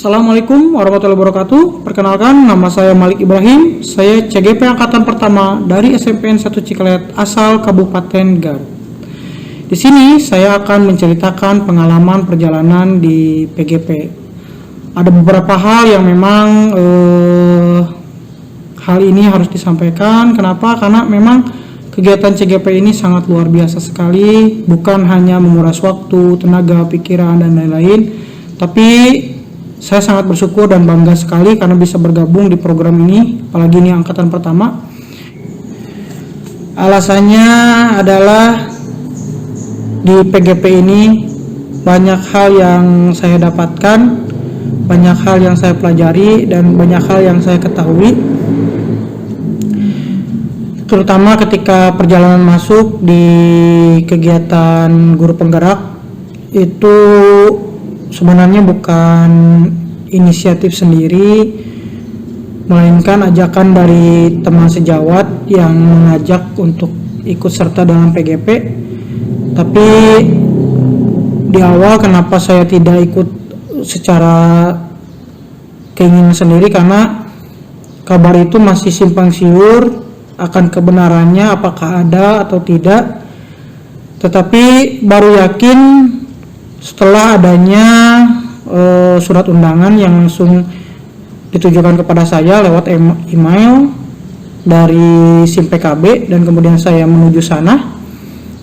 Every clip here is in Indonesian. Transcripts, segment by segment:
Assalamualaikum warahmatullahi wabarakatuh. Perkenalkan, nama saya Malik Ibrahim. Saya CGP angkatan pertama dari SMPN 1 Cikelet asal Kabupaten Garut. Di sini saya akan menceritakan pengalaman perjalanan di PGP. Ada beberapa hal yang memang hal ini harus disampaikan. Kenapa? Karena memang kegiatan CGP ini sangat luar biasa sekali. Bukan hanya menguras waktu, tenaga, pikiran, dan lain-lain, tapi saya sangat bersyukur dan bangga sekali karena bisa bergabung di program ini, apalagi ini angkatan pertama. Alasannya adalah di PGP ini banyak hal yang saya dapatkan, banyak hal yang saya pelajari, dan banyak hal yang saya ketahui. Terutama ketika perjalanan masuk di kegiatan guru penggerak, itu sebenarnya bukan inisiatif sendiri, melainkan ajakan dari teman sejawat yang mengajak untuk ikut serta dalam PGP. Tapi di awal kenapa saya tidak ikut secara keinginan sendiri, karena kabar itu masih simpang siur akan kebenarannya apakah ada atau tidak. Tetapi baru yakin setelah adanya surat undangan yang langsung ditujukan kepada saya lewat email dari SIM PKB, dan kemudian saya menuju sana.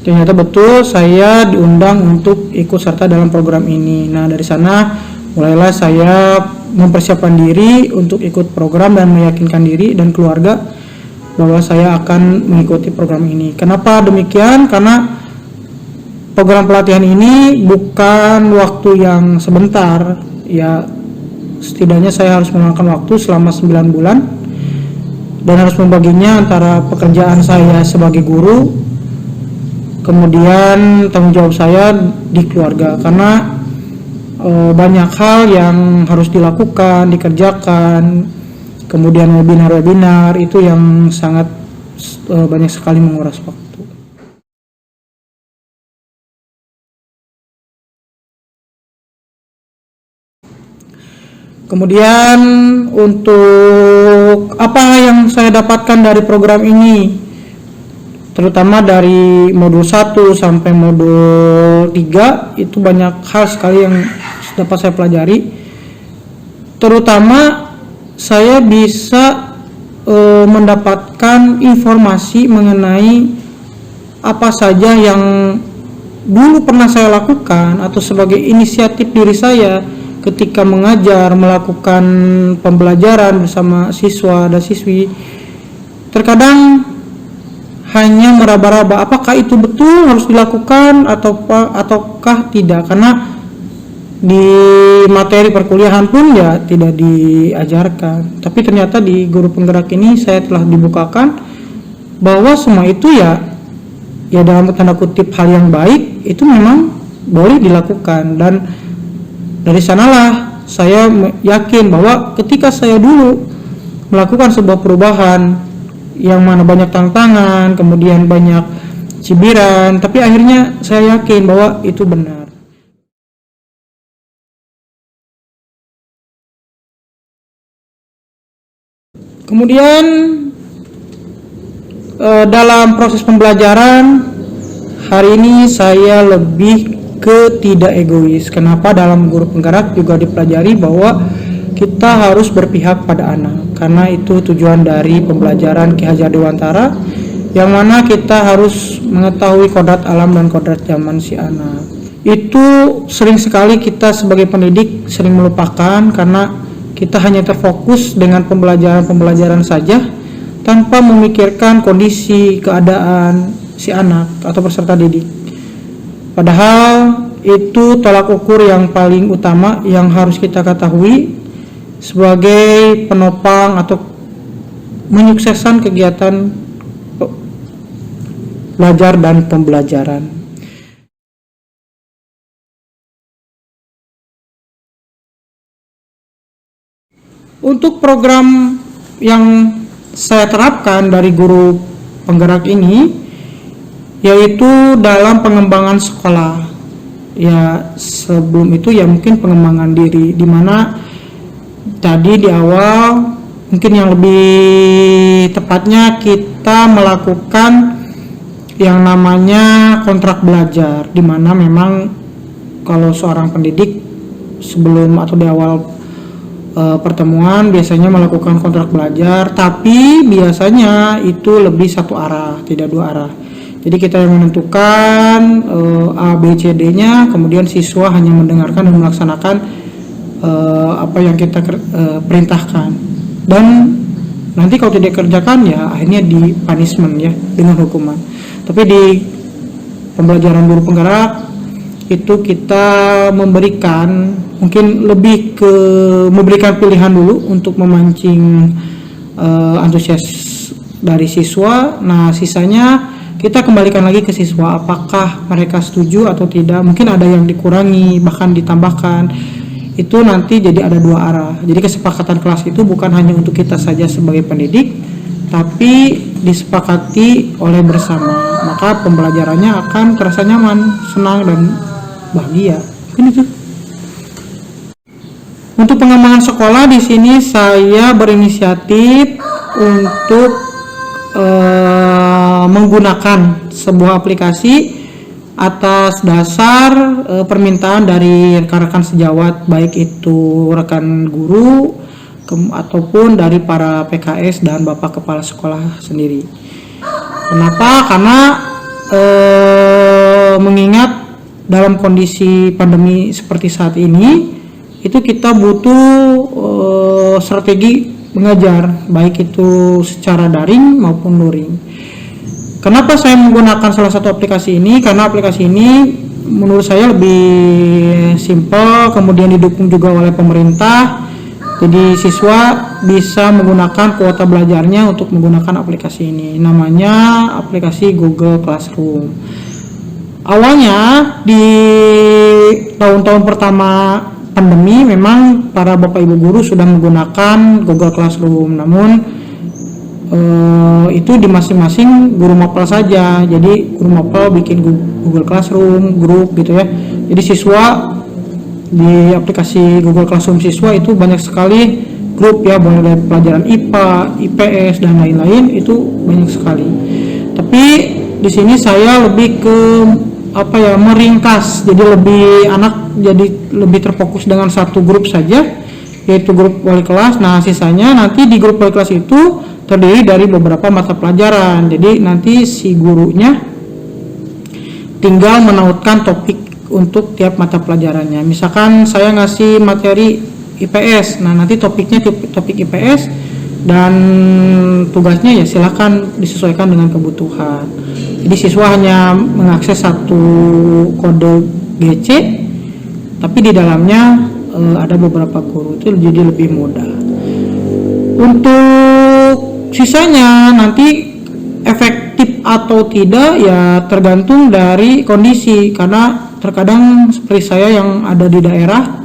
Ternyata betul saya diundang untuk ikut serta dalam program ini. Nah, dari sana mulailah saya mempersiapkan diri untuk ikut program dan meyakinkan diri dan keluarga bahwa saya akan mengikuti program ini. Kenapa demikian? Karena program pelatihan ini bukan waktu yang sebentar, ya setidaknya saya harus meluangkan waktu selama 9 bulan dan harus membaginya antara pekerjaan saya sebagai guru, kemudian tanggung jawab saya di keluarga, karena banyak hal yang harus dilakukan, dikerjakan, kemudian webinar-webinar itu yang sangat banyak sekali menguras waktu. Kemudian untuk apa yang saya dapatkan dari program ini, terutama dari modul 1 sampai modul 3, itu banyak hal sekali yang dapat saya pelajari. Terutama saya bisa mendapatkan informasi mengenai apa saja yang dulu pernah saya lakukan atau sebagai inisiatif diri saya ketika mengajar, melakukan pembelajaran bersama siswa dan siswi. Terkadang hanya meraba-raba apakah itu betul harus dilakukan ataukah tidak, karena di materi perkuliahan pun ya tidak diajarkan. Tapi ternyata di guru penggerak ini saya telah dibukakan bahwa semua itu ya dalam tanda kutip hal yang baik itu memang boleh dilakukan. Dan dari sanalah saya yakin bahwa ketika saya dulu melakukan sebuah perubahan yang mana banyak tantangan, kemudian banyak cibiran, tapi akhirnya saya yakin bahwa itu benar. Kemudian dalam proses pembelajaran hari ini saya lebih ke tidak egois. Kenapa? Dalam guru penggerak juga dipelajari bahwa kita harus berpihak pada anak, karena itu tujuan dari pembelajaran Ki Hajar Dewantara, yang mana kita harus mengetahui kodrat alam dan kodrat zaman si anak. Itu sering sekali kita sebagai pendidik sering melupakan, karena kita hanya terfokus dengan pembelajaran saja tanpa memikirkan kondisi, keadaan si anak atau peserta didik. Padahal itu tolak ukur yang paling utama yang harus kita ketahui sebagai penopang atau menyukseskan kegiatan belajar dan pembelajaran. Untuk program yang saya terapkan dari guru penggerak ini, yaitu dalam pengembangan sekolah. Ya sebelum itu ya mungkin pengembangan diri, di mana tadi di awal, mungkin yang lebih tepatnya kita melakukan yang namanya kontrak belajar, di mana memang kalau seorang pendidik sebelum atau di awal pertemuan biasanya melakukan kontrak belajar, tapi biasanya itu lebih satu arah, tidak dua arah. Jadi kita yang menentukan A, B, C, D-nya, kemudian siswa hanya mendengarkan dan melaksanakan apa yang kita perintahkan. Dan nanti kalau tidak kerjakan ya akhirnya di punishment ya, dengan hukuman. Tapi di pembelajaran guru penggerak itu kita memberikan, mungkin lebih ke memberikan pilihan dulu untuk memancing antusias dari siswa. Nah, sisanya kita kembalikan lagi ke siswa, apakah mereka setuju atau tidak. Mungkin ada yang dikurangi, bahkan ditambahkan. Itu nanti jadi ada dua arah. Jadi kesepakatan kelas itu bukan hanya untuk kita saja sebagai pendidik, tapi disepakati oleh bersama. Maka pembelajarannya akan terasa nyaman, senang, dan bahagia. Mungkin itu. Untuk pengembangan sekolah di sini saya berinisiatif untuk menggunakan sebuah aplikasi atas dasar permintaan dari rekan-rekan sejawat, baik itu rekan guru ataupun dari para PKS dan Bapak Kepala Sekolah sendiri. Kenapa? Karena mengingat dalam kondisi pandemi seperti saat ini, itu kita butuh strategi mengajar, baik itu secara daring maupun luring. Kenapa saya menggunakan salah satu aplikasi ini? Karena aplikasi ini menurut saya lebih simpel, kemudian didukung juga oleh pemerintah. Jadi siswa bisa menggunakan kuota belajarnya untuk menggunakan aplikasi ini. Namanya aplikasi Google Classroom. Awalnya di tahun-tahun pertama pandemi memang para Bapak Ibu guru sudah menggunakan Google Classroom, namun itu di masing-masing guru mapel saja. Jadi guru mapel bikin Google Classroom, grup gitu ya. Jadi siswa di aplikasi Google Classroom siswa itu banyak sekali grup ya, mulai dari pelajaran IPA, IPS dan lain-lain, itu banyak sekali. Tapi di sini saya lebih ke meringkas, jadi lebih terfokus dengan satu grup saja, yaitu grup wali kelas. Nah, sisanya nanti di grup wali kelas itu terdiri dari beberapa mata pelajaran. Jadi nanti si gurunya tinggal menautkan topik untuk tiap mata pelajarannya. Misalkan saya ngasih materi IPS, nah nanti topiknya topik IPS, dan tugasnya ya silakan disesuaikan dengan kebutuhan. Jadi siswa hanya mengakses satu kode GC, tapi di dalamnya ada beberapa guru, itu jadi lebih mudah. Untuk sisanya nanti efektif atau tidak ya tergantung dari kondisi, karena terkadang seperti saya yang ada di daerah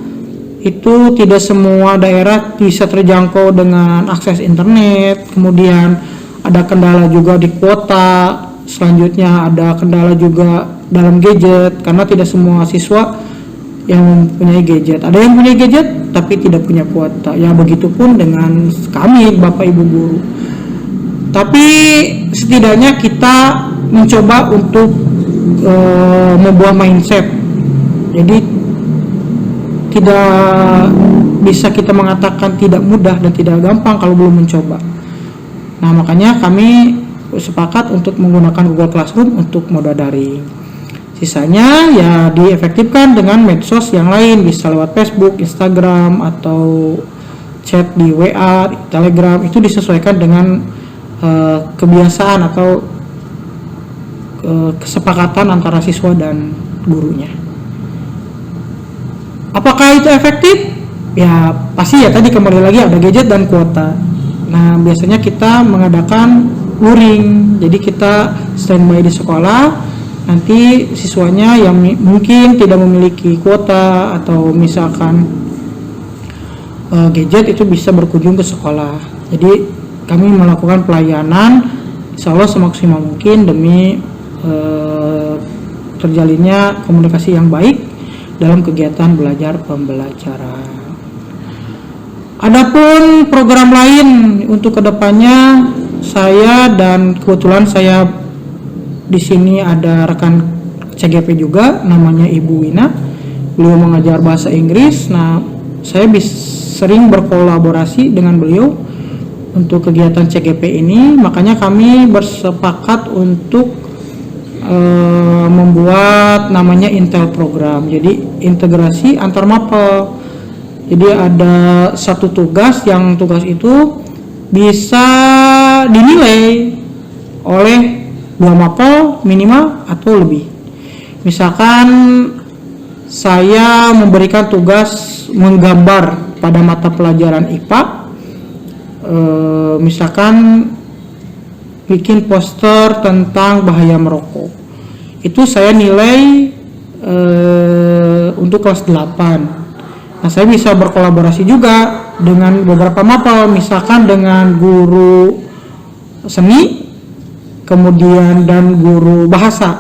itu tidak semua daerah bisa terjangkau dengan akses internet, kemudian ada kendala juga di kuota, selanjutnya ada kendala juga dalam gadget, karena tidak semua siswa yang mempunyai gadget. Ada yang punya gadget tapi tidak punya kuota. Ya begitupun dengan kami Bapak Ibu guru. Tapi setidaknya kita mencoba untuk membuat mindset. Jadi tidak bisa kita mengatakan tidak mudah dan tidak gampang kalau belum mencoba. Nah, makanya kami sepakat untuk menggunakan Google Classroom untuk moda daring. Sisanya ya diefektifkan dengan medsos yang lain, bisa lewat Facebook, Instagram, atau chat di WA, Telegram. Itu disesuaikan dengan kebiasaan atau kesepakatan antara siswa dan gurunya. Apakah itu efektif? Ya pasti ya, tadi kembali lagi ada gadget dan kuota. Nah, biasanya kita mengadakan luring, jadi kita standby di sekolah. Nanti siswanya yang mungkin tidak memiliki kuota atau misalkan gadget itu bisa berkunjung ke sekolah. Jadi kami melakukan pelayanan insya Allah semaksimal mungkin demi terjalinnya komunikasi yang baik dalam kegiatan belajar pembelajaran. Adapun program lain untuk kedepannya, saya dan kebetulan saya di sini ada rekan CGP juga, namanya Ibu Wina. Beliau mengajar bahasa Inggris. Nah, saya sering berkolaborasi dengan beliau untuk kegiatan CGP ini. Makanya kami bersepakat untuk membuat namanya Intel program. Jadi integrasi antar mapel. Jadi ada satu tugas yang tugas itu bisa dinilai oleh 2 mapel minimal atau lebih. Misalkan saya memberikan tugas menggambar pada mata pelajaran IPA, misalkan bikin poster tentang bahaya merokok. Itu saya nilai untuk kelas 8. Nah, saya bisa berkolaborasi juga dengan beberapa mapel, misalkan dengan guru seni, kemudian dan guru bahasa.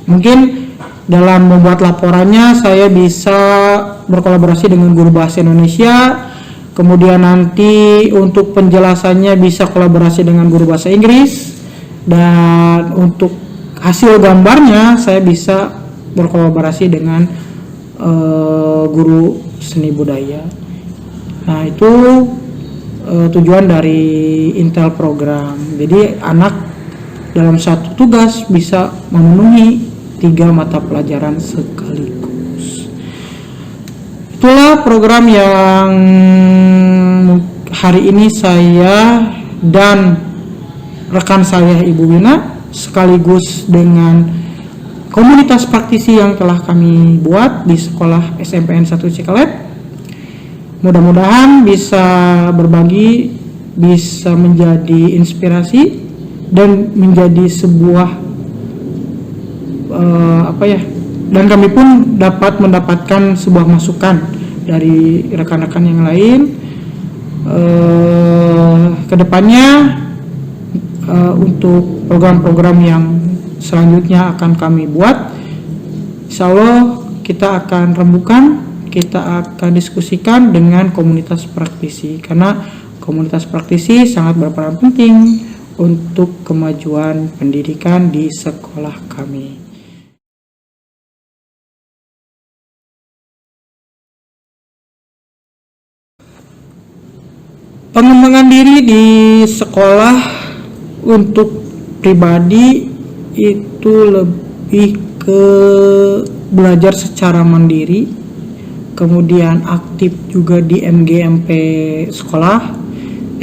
Mungkin dalam membuat laporannya saya bisa berkolaborasi dengan guru bahasa Indonesia, kemudian nanti untuk penjelasannya bisa kolaborasi dengan guru bahasa Inggris, dan untuk hasil gambarnya saya bisa berkolaborasi dengan guru seni budaya. Nah, itu tujuan dari Intel program. Jadi anak dalam satu tugas bisa memenuhi 3 mata pelajaran sekaligus. Itulah program yang hari ini saya dan rekan saya Ibu Wina sekaligus dengan komunitas praktisi yang telah kami buat di sekolah SMPN 1 Cikalet. Mudah-mudahan bisa berbagi, bisa menjadi inspirasi dan menjadi sebuah dan kami pun dapat mendapatkan sebuah masukan dari rekan-rekan yang lain. Kedepannya untuk program-program yang selanjutnya akan kami buat, insya Allah kita akan rembukan, kita akan diskusikan dengan komunitas praktisi, karena komunitas praktisi sangat berperan penting untuk kemajuan pendidikan di sekolah kami. Pengembangan diri di sekolah untuk pribadi itu lebih ke belajar secara mandiri, kemudian aktif juga di MGMP sekolah,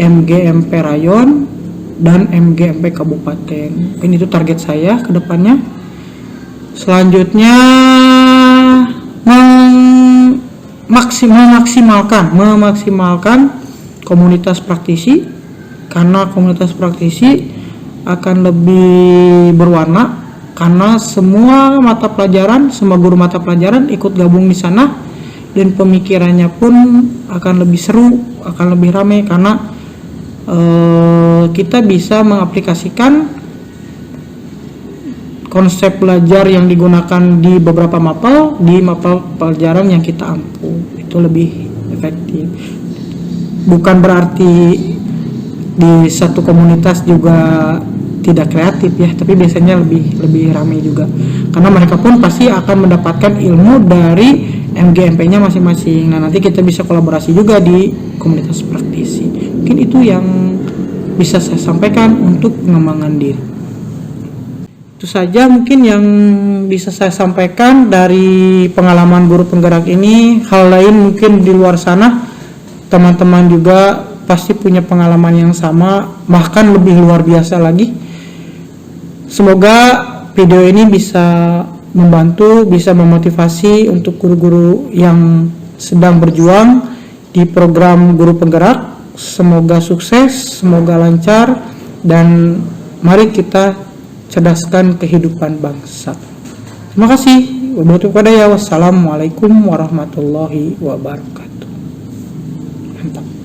MGMP rayon, dan MGMP kabupaten. Ini itu target saya ke depannya. Selanjutnya memaksimalkan komunitas praktisi, karena komunitas praktisi akan lebih berwarna karena semua mata pelajaran, semua guru mata pelajaran ikut gabung di sana, dan pemikirannya pun akan lebih seru, akan lebih ramai karena kita bisa mengaplikasikan konsep belajar yang digunakan di beberapa mapel di mapel pelajaran yang kita ampu. Itu lebih efektif. Bukan berarti di satu komunitas juga tidak kreatif ya, tapi biasanya lebih ramai juga karena mereka pun pasti akan mendapatkan ilmu dari MGMP-nya masing-masing. Nah, nanti kita bisa kolaborasi juga di komunitas praktisi. Mungkin itu yang bisa saya sampaikan untuk pengembangan diri. Itu saja mungkin yang bisa saya sampaikan dari pengalaman guru penggerak ini. Hal lain mungkin di luar sana teman-teman juga pasti punya pengalaman yang sama, bahkan lebih luar biasa lagi. Semoga video ini bisa membantu, bisa memotivasi untuk guru-guru yang sedang berjuang di program guru penggerak. Semoga sukses, semoga lancar, dan mari kita cerdaskan kehidupan bangsa. Terima kasih. Wassalamualaikum warahmatullahi wabarakatuh. Mantap.